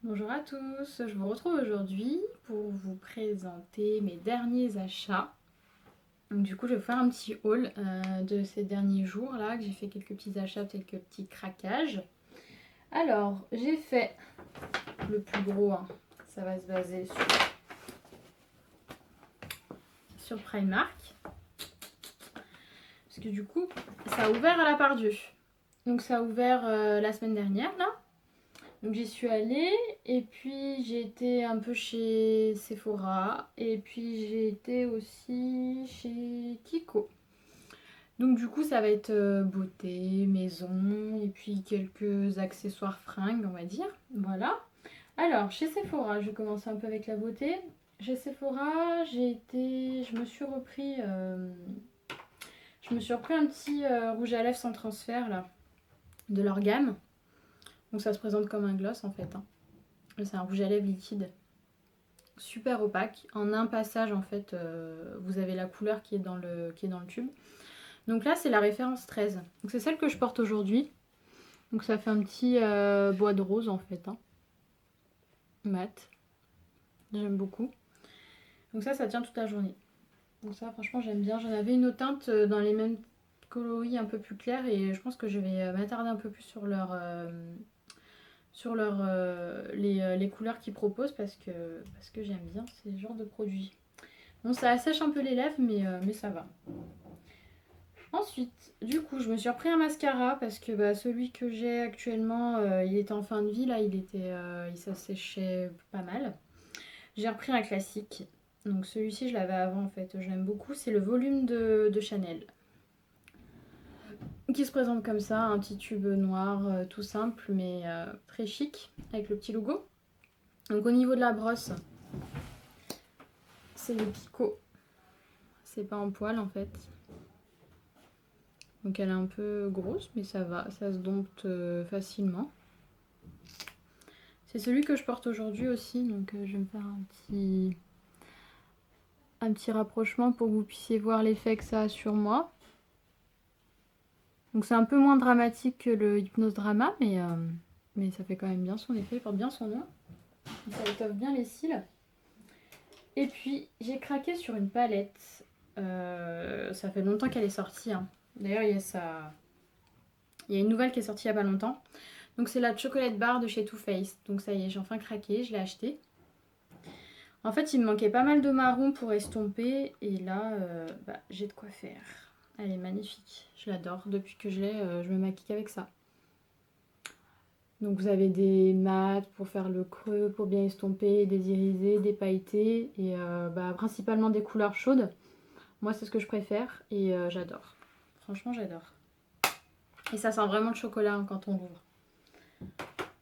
Bonjour à tous, je vous retrouve aujourd'hui pour vous présenter mes derniers achats. Donc du coup je vais vous faire un petit haul de ces derniers jours là, que j'ai fait quelques petits achats, quelques petits craquages. Alors j'ai fait le plus gros, hein. Ça va se baser sur Primark. Parce que du coup ça a ouvert à la Part-Dieu. Donc ça a ouvert la semaine dernière là. Donc j'y suis allée et puis j'ai été un peu chez Sephora et puis j'ai été aussi chez Kiko. Donc du coup ça va être beauté, maison et puis quelques accessoires fringues on va dire. Voilà. Alors chez Sephora, je vais commencer un peu avec la beauté. Chez Sephora, je me suis repris un petit rouge à lèvres sans transfert là de leur gamme. Donc ça se présente comme un gloss en fait, hein. C'est un rouge à lèvres liquide, super opaque. En un passage, en fait, vous avez la couleur qui est dans le tube. Donc là, c'est la référence 13. Donc c'est celle que je porte aujourd'hui. Donc ça fait un petit bois de rose, en fait, hein. Mat. J'aime beaucoup. Donc ça tient toute la journée. Donc ça, franchement, j'aime bien. J'en avais une autre teinte dans les mêmes coloris un peu plus clairs. Et je pense que je vais m'attarder un peu plus sur les couleurs qu'ils proposent parce que j'aime bien ces genres de produits. Bon, ça assèche un peu les lèvres, mais ça va. Ensuite, du coup, je me suis repris un mascara parce que celui que j'ai actuellement, il était en fin de vie, là, il s'asséchait pas mal. J'ai repris un classique. Donc celui-ci, je l'avais avant, en fait, je l'aime beaucoup. C'est le volume de Chanel. Qui se présente comme ça, un petit tube noir, tout simple, mais très chic, avec le petit logo. Donc au niveau de la brosse, c'est le Pico. C'est pas en poil, en fait. Donc elle est un peu grosse, mais ça va, ça se dompte facilement. C'est celui que je porte aujourd'hui aussi, donc je vais me faire un petit rapprochement pour que vous puissiez voir l'effet que ça a sur moi. Donc c'est un peu moins dramatique que le Hypnose Drama, mais ça fait quand même bien son effet, il porte bien son nom. Ça étoffe bien les cils. Et puis j'ai craqué sur une palette. Ça fait longtemps qu'elle est sortie, hein. D'ailleurs il y a une nouvelle qui est sortie il n'y a pas longtemps. Donc c'est la chocolate bar de chez Too Faced. Donc ça y est, j'ai enfin craqué, je l'ai acheté. En fait, il me manquait pas mal de marron pour estomper. Et là, j'ai de quoi faire. Elle est magnifique, je l'adore. Depuis que je l'ai, je me maquille qu'avec ça. Donc vous avez des mats pour faire le creux, pour bien estomper, des irisés, des pailletés. Et principalement des couleurs chaudes. Moi, c'est ce que je préfère et j'adore. Franchement, j'adore. Et ça sent vraiment le chocolat, hein, quand on l'ouvre.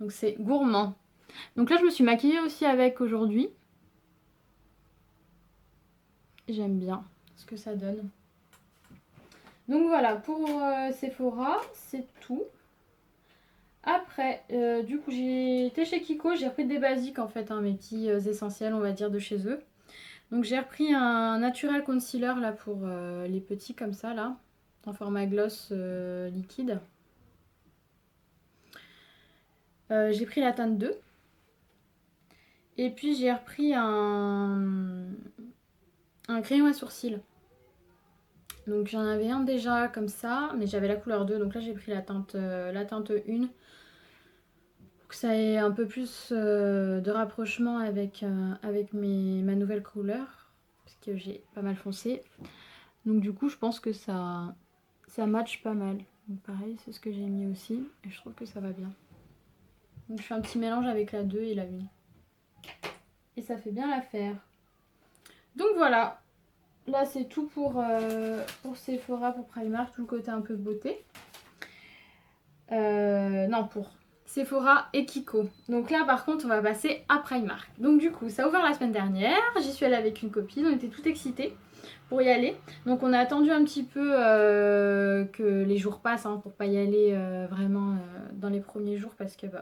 Donc c'est gourmand. Donc là, je me suis maquillée aussi avec aujourd'hui. J'aime bien ce que ça donne. Donc voilà, pour Sephora, c'est tout. Après, du coup, j'ai été chez Kiko, j'ai repris des basiques en fait, hein, mes petits essentiels, on va dire, de chez eux. Donc j'ai repris un Natural Concealer là pour les petits comme ça, là, en format gloss liquide. J'ai pris la teinte 2. Et puis j'ai repris un crayon à sourcils. Donc j'en avais un déjà comme ça, mais j'avais la couleur 2. Donc là j'ai pris la teinte 1 pour que ça ait un peu plus de rapprochement avec ma nouvelle couleur. Parce que j'ai pas mal foncé. Donc du coup je pense que ça match pas mal. Donc pareil, c'est ce que j'ai mis aussi. Et je trouve que ça va bien. Donc je fais un petit mélange avec la 2 et la 1. Et ça fait bien l'affaire. Donc voilà. Là c'est tout pour Sephora, pour Primark, tout le côté un peu beauté. Non, pour Sephora et Kiko. Donc là par contre on va passer à Primark. Donc du coup ça a ouvert la semaine dernière, j'y suis allée avec une copine, on était toutes excitées pour y aller. Donc on a attendu un petit peu que les jours passent, hein, pour pas y aller vraiment dans les premiers jours parce que il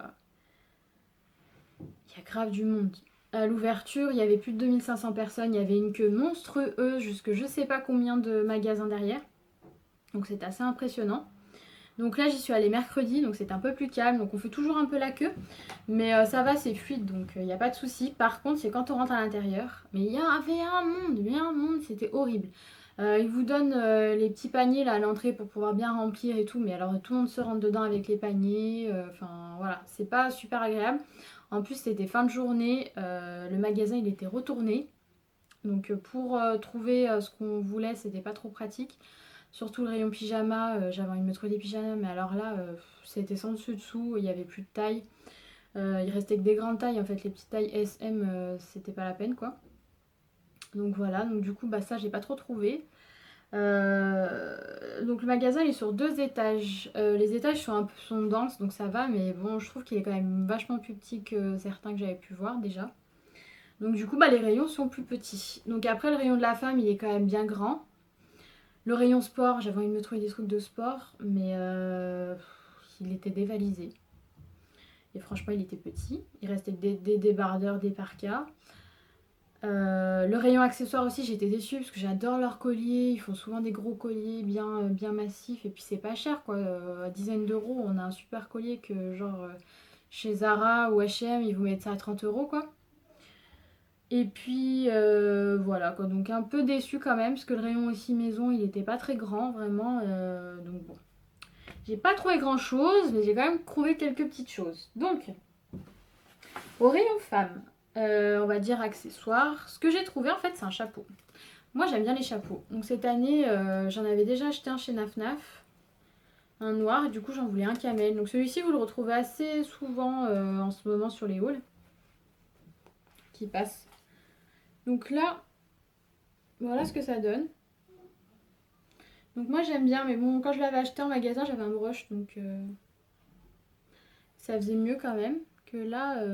y a grave du monde. À l'ouverture, il y avait plus de 2500 personnes, il y avait une queue monstrueuse jusque je sais pas combien de magasins derrière. Donc c'est assez impressionnant. Donc là j'y suis allée mercredi, donc c'est un peu plus calme, donc on fait toujours un peu la queue, mais ça va, c'est fluide, donc il n'y a pas de souci. Par contre c'est quand on rentre à l'intérieur, mais il y avait un monde, c'était horrible. Ils vous donnent les petits paniers là à l'entrée pour pouvoir bien remplir et tout, mais alors tout le monde se rentre dedans avec les paniers, enfin voilà, c'est pas super agréable. En plus c'était fin de journée, le magasin il était retourné, donc pour trouver ce qu'on voulait c'était pas trop pratique. Surtout le rayon pyjama, j'avais envie de me trouver des pyjamas, mais alors là, c'était sans dessus dessous, il n'y avait plus de taille. Il restait que des grandes tailles, en fait, les petites tailles SM, c'était pas la peine, quoi. Donc voilà, donc du coup, bah ça, j'ai pas trop trouvé. Donc le magasin il est sur 2 étages. Les étages sont denses, donc ça va, mais bon, je trouve qu'il est quand même vachement plus petit que certains que j'avais pu voir déjà. Donc du coup, bah, les rayons sont plus petits. Donc après, le rayon de la femme, il est quand même bien grand. Le rayon sport, j'avais envie de me trouver des trucs de sport, mais il était dévalisé. Et franchement, il était petit. Il restait des débardeurs, des parkas. Le rayon accessoires aussi, j'étais déçue parce que j'adore leurs colliers. Ils font souvent des gros colliers bien massifs. Et puis c'est pas cher quoi. À dizaines d'euros, on a un super collier que genre chez Zara ou H&M, ils vous mettent ça à 30 euros quoi. Et puis voilà quoi, donc un peu déçue quand même parce que le rayon aussi maison il était pas très grand vraiment, donc bon. J'ai pas trouvé grand chose mais j'ai quand même trouvé quelques petites choses. Donc au rayon femmes, on va dire accessoires, ce que j'ai trouvé en fait c'est un chapeau. Moi j'aime bien les chapeaux, donc cette année j'en avais déjà acheté un chez Naf Naf, un noir et du coup j'en voulais un camel. Donc celui-ci vous le retrouvez assez souvent en ce moment sur les hauls qui passent. Donc là, voilà ce que ça donne. Donc moi j'aime bien, mais bon, quand je l'avais acheté en magasin, j'avais un brush, donc ça faisait mieux quand même. Que là,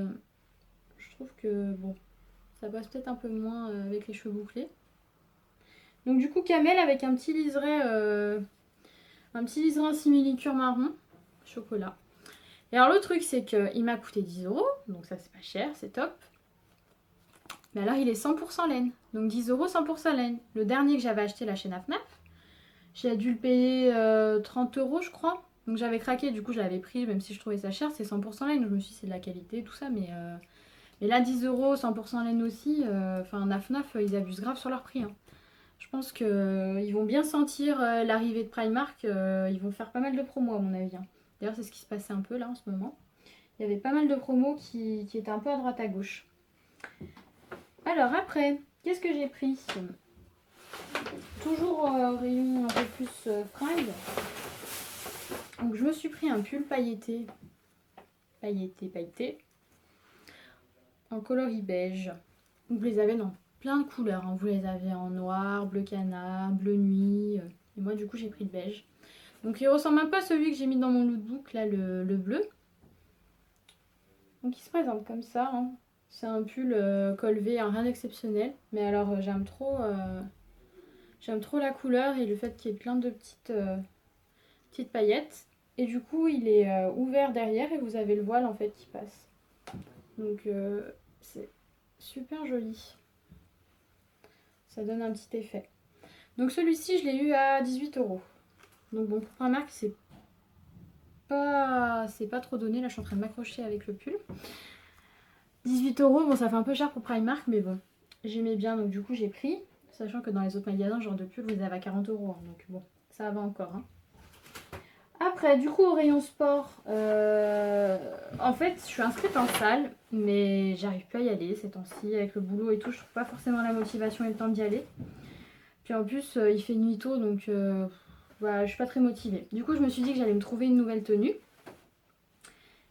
je trouve que bon, ça passe peut-être un peu moins avec les cheveux bouclés. Donc du coup, camel avec un petit liseré en simili-cure marron, chocolat. Et alors le truc, c'est qu'il m'a coûté 10 euros, donc ça c'est pas cher, c'est top. Mais alors il est 100% laine, donc 10 euros 100% laine. Le dernier que j'avais acheté là chez Naf Naf, j'ai dû le payer 30 euros, je crois. Donc j'avais craqué, du coup je l'avais pris, même si je trouvais ça cher, c'est 100% laine. Donc je me suis dit c'est de la qualité, tout ça, mais là 10 euros, 100% laine aussi, enfin Naf Naf, ils abusent grave sur leur prix. Hein. Je pense qu'ils vont bien sentir l'arrivée de Primark, ils vont faire pas mal de promos à mon avis. Hein. D'ailleurs c'est ce qui se passait un peu là en ce moment. Il y avait pas mal de promos qui étaient un peu à droite à gauche. Alors après, qu'est-ce que j'ai pris? Toujours rayon un peu plus fringues. Donc je me suis pris un pull pailleté, en coloris beige. Donc vous les avez dans plein de couleurs. Hein. Vous les avez en noir, bleu canard, bleu nuit. Et moi du coup j'ai pris le beige. Donc il ressemble un peu à celui que j'ai mis dans mon lookbook, là le bleu. Donc il se présente comme ça. Hein. C'est un pull col V, hein, rien d'exceptionnel. Mais alors j'aime trop la couleur et le fait qu'il y ait plein de petites paillettes. Et du coup, il est ouvert derrière et vous avez le voile en fait qui passe. Donc c'est super joli. Ça donne un petit effet. Donc celui-ci, je l'ai eu à 18 euros. Donc bon, pour Primark, c'est pas trop donné. Là, je suis en train de m'accrocher avec le pull. 18 euros, bon, ça fait un peu cher pour Primark, mais bon, j'aimais bien. Donc du coup, j'ai pris. Sachant que dans les autres magasins, genre de pull, vous les avez à 40 euros. Hein, donc bon, ça va encore. Hein. Après, du coup, au rayon sport, en fait, je suis inscrite en salle, mais j'arrive plus à y aller ces temps-ci. Avec le boulot et tout, je trouve pas forcément la motivation et le temps d'y aller. Puis en plus, il fait nuit tôt, donc voilà, je suis pas très motivée. Du coup, je me suis dit que j'allais me trouver une nouvelle tenue.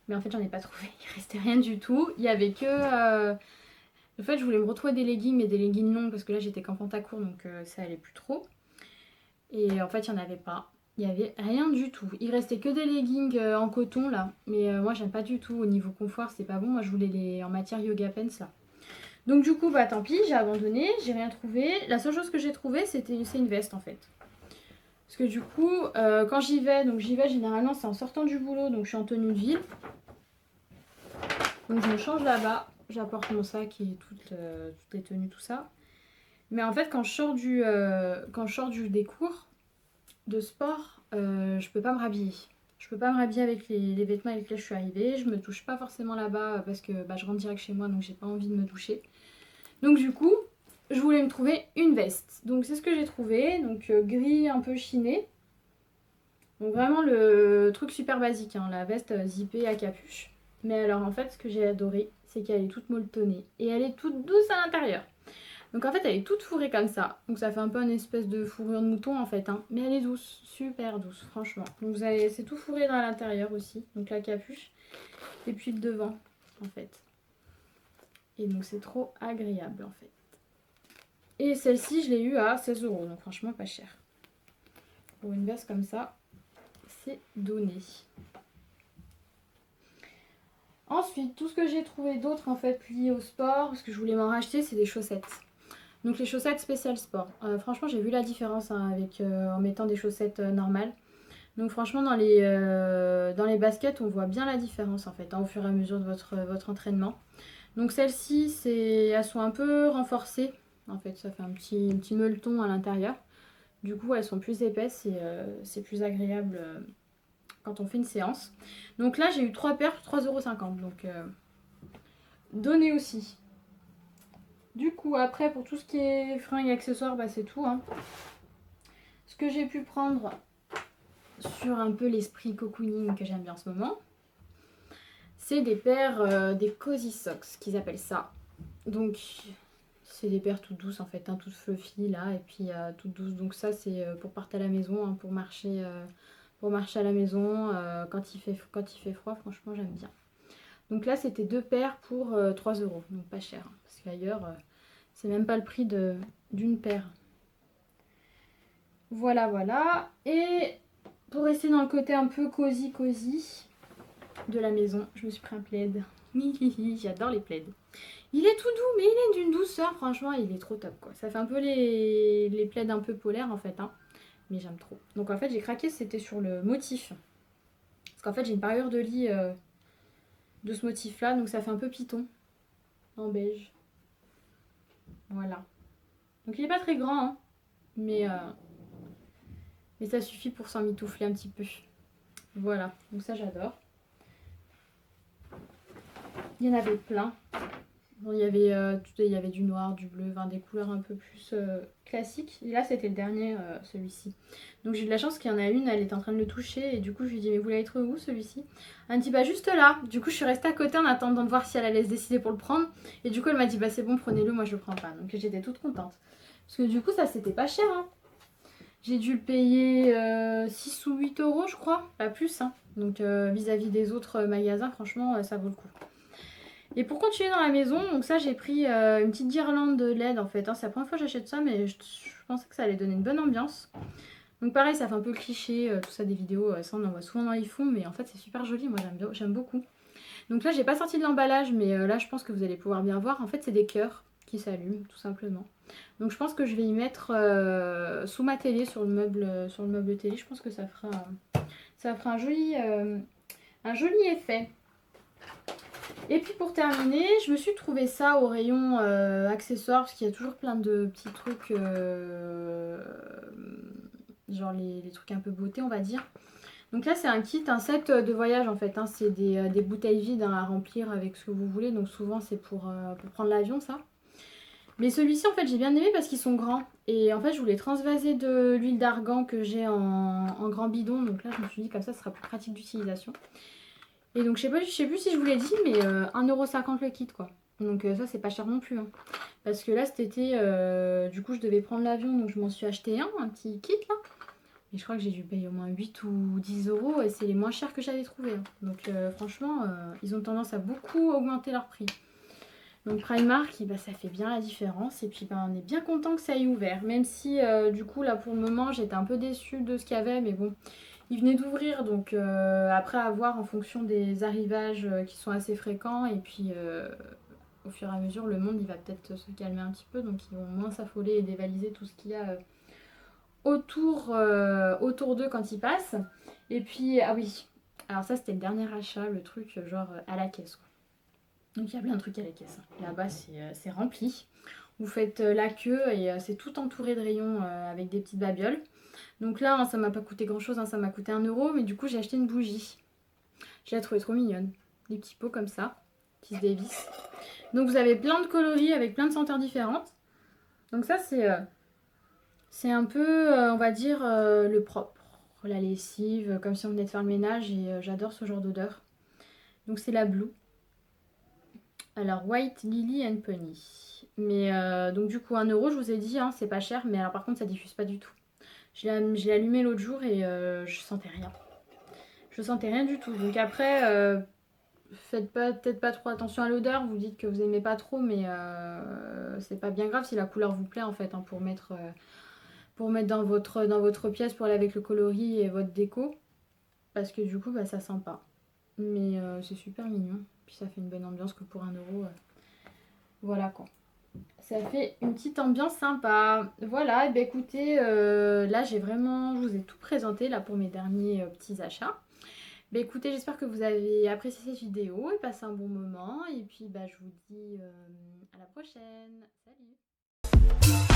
Mais en fait, j'en ai pas trouvé. Il restait rien du tout. Il y avait que... En fait, je voulais me retrouver des leggings, mais des leggings longs, parce que là, j'étais qu'en pantacourt, donc ça allait plus trop. Et en fait, il n'y en avait pas. Il n'y avait rien du tout. Il restait que des leggings en coton là. Mais moi j'aime pas du tout. Au niveau confort, c'est pas bon. Moi je voulais les en matière yoga pants là. Donc du coup, bah tant pis, j'ai abandonné. J'ai rien trouvé. La seule chose que j'ai trouvé, c'est une veste en fait. Parce que du coup, quand j'y vais, donc j'y vais généralement, c'est en sortant du boulot. Donc je suis en tenue de ville. Donc je me change là-bas. J'apporte mon sac et toutes les tenues, tout ça. Mais en fait, quand je sors des cours de sport, je peux pas me rhabiller. Je peux pas me rhabiller avec les vêtements avec lesquels je suis arrivée. Je me touche pas forcément là-bas parce que je rentre direct chez moi, donc j'ai pas envie de me toucher. Donc du coup, je voulais me trouver une veste. Donc c'est ce que j'ai trouvé. Donc gris un peu chiné. Donc vraiment le truc super basique, hein, la veste zippée à capuche. Mais alors en fait, ce que j'ai adoré, c'est qu'elle est toute molletonnée. Et elle est toute douce à l'intérieur. Donc en fait, elle est toute fourrée comme ça. Donc ça fait un peu une espèce de fourrure de mouton en fait, hein. Mais elle est douce, super douce, franchement. Donc vous avez, c'est tout fourré dans l'intérieur aussi. Donc la capuche. Et puis le devant, en fait. Et donc c'est trop agréable en fait. Et celle-ci, je l'ai eue à 16 €. Donc franchement, pas cher. Pour une veste comme ça, c'est donné. Ensuite, tout ce que j'ai trouvé d'autre en fait lié au sport, parce que je voulais m'en racheter, c'est des chaussettes. Donc les chaussettes spéciales sport. Franchement, j'ai vu la différence hein, avec, en mettant des chaussettes normales. Donc franchement, dans les baskets, on voit bien la différence en fait, hein, au fur et à mesure de votre entraînement. Donc celles-ci, elles sont un peu renforcées. En fait, ça fait un petit meuleton à l'intérieur. Du coup, elles sont plus épaisses et c'est plus agréable quand on fait une séance. Donc là, j'ai eu 3 paires, 3,50 €. Donc donné aussi. Du coup, après, pour tout ce qui est fringues et accessoires, c'est tout. Hein. Ce que j'ai pu prendre sur un peu l'esprit cocooning que j'aime bien en ce moment, c'est des paires, des cozy socks qu'ils appellent ça. Donc, c'est des paires toutes douces en fait, hein, toutes fluffy là, et puis toutes douces. Donc ça, c'est pour partir à la maison, hein, pour marcher à la maison quand il fait froid. Franchement, j'aime bien. Donc là, c'était 2 paires pour 3 €. Donc pas cher, hein, parce qu'ailleurs, c'est même pas le prix d'une paire. Voilà, voilà. Et pour rester dans le côté un peu cosy de la maison, je me suis pris un plaid. J'adore les plaids. Il est tout doux, mais il est d'une douceur, franchement, il est trop top quoi. Ça fait un peu les plaids un peu polaires en fait, hein. Mais j'aime trop. Donc en fait, j'ai craqué, c'était sur le motif. Parce qu'en fait, j'ai une parure de lit de ce motif là, donc ça fait un peu python en beige. Voilà. Donc il est pas très grand, hein, mais ça suffit pour s'en mitoufler un petit peu. Voilà, donc ça j'adore. Il y en avait plein. Bon, il y avait du noir, du bleu, des couleurs un peu plus classiques. Et là, c'était le dernier, celui-ci. Donc j'ai eu de la chance qu'il y en a une, elle était en train de le toucher. Et du coup, je lui ai dit, mais vous l'avez trouvé où celui-ci? Elle me dit, bah juste là. Du coup, je suis restée à côté en attendant de voir si elle allait se décider pour le prendre. Et du coup, elle m'a dit, bah c'est bon, prenez-le, moi je le prends pas. Donc j'étais toute contente. Parce que du coup, ça, c'était pas cher. Hein. J'ai dû le payer 6 ou 8 € je crois, pas plus. Hein. Donc vis-à-vis des autres magasins, franchement, ça vaut le coup. Et pour continuer dans la maison, donc ça j'ai pris une petite guirlande de LED en fait. Hein. C'est la première fois que j'achète ça, mais je pensais que ça allait donner une bonne ambiance. Donc pareil, ça fait un peu cliché, tout ça des vidéos, ça on en voit souvent dans les fonds, mais en fait c'est super joli, moi j'aime beaucoup. Donc là j'ai pas sorti de l'emballage, mais là je pense que vous allez pouvoir bien voir. En fait c'est des cœurs qui s'allument tout simplement. Donc je pense que je vais y mettre sous ma télé, sur le meuble télé. Je pense que ça fera un joli effet. Et puis pour terminer, je me suis trouvé ça au rayon accessoires, parce qu'il y a toujours plein de petits trucs, genre les trucs un peu beauté on va dire. Donc là c'est un kit, un set de voyage en fait, hein. C'est des bouteilles vides hein, à remplir avec ce que vous voulez, donc souvent c'est pour prendre l'avion ça. Mais celui-ci en fait j'ai bien aimé parce qu'ils sont grands. Et en fait je voulais transvaser de l'huile d'argan que j'ai en grand bidon, donc là je me suis dit comme ça ce sera plus pratique d'utilisation. Et donc je sais plus si je vous l'ai dit, mais 1,50 € le kit quoi. Donc ça c'est pas cher non plus. Hein. Parce que là cet été, du coup je devais prendre l'avion, donc je m'en suis acheté un petit kit là. Et je crois que j'ai dû payer au moins 8 ou 10 € et c'est les moins chers que j'avais trouvé. Hein. Donc franchement, ils ont tendance à beaucoup augmenter leur prix. Donc Primark, ça fait bien la différence. Et puis on est bien content que ça ait ouvert. Même si du coup là pour le moment j'étais un peu déçue de ce qu'il y avait, mais bon. Il venait d'ouvrir, donc après avoir en fonction des arrivages qui sont assez fréquents, et puis au fur et à mesure, le monde il va peut-être se calmer un petit peu, donc ils vont moins s'affoler et dévaliser tout ce qu'il y a autour d'eux quand ils passent. Et puis, ah oui, alors ça c'était le dernier achat, le truc genre à la caisse. Quoi. Donc il y a plein de trucs à la caisse. Là-bas c'est rempli. Vous faites la queue et c'est tout entouré de rayons avec des petites babioles. Donc là, hein, ça m'a pas coûté grand chose, hein, ça m'a coûté 1 euro, mais du coup j'ai acheté une bougie. Je l'ai trouvée trop mignonne. Des petits pots comme ça, qui se dévissent. Donc vous avez plein de coloris avec plein de senteurs différentes. Donc ça c'est un peu, on va dire, le propre. La lessive, comme si on venait de faire le ménage et j'adore ce genre d'odeur. Donc c'est la Blue. Alors White Lily and Pony. Mais donc du coup 1 euro, je vous ai dit, hein, c'est pas cher, mais alors par contre ça diffuse pas du tout. Je l'ai allumé l'autre jour et je sentais rien. Je sentais rien du tout. Donc après, faites peut-être pas trop attention à l'odeur. Vous dites que vous aimez pas trop, mais c'est pas bien grave si la couleur vous plaît en fait, hein, pour mettre dans votre pièce, pour aller avec le coloris et votre déco. Parce que du coup, bah, ça sent pas. Mais c'est super mignon. Puis ça fait une bonne ambiance que pour 1 euro. Voilà quoi. Ça fait une petite ambiance sympa. Voilà, et ben écoutez, là je vous ai tout présenté là pour mes derniers petits achats. Ben écoutez, j'espère que vous avez apprécié cette vidéo et passé un bon moment. Et puis bah, je vous dis à la prochaine. Salut!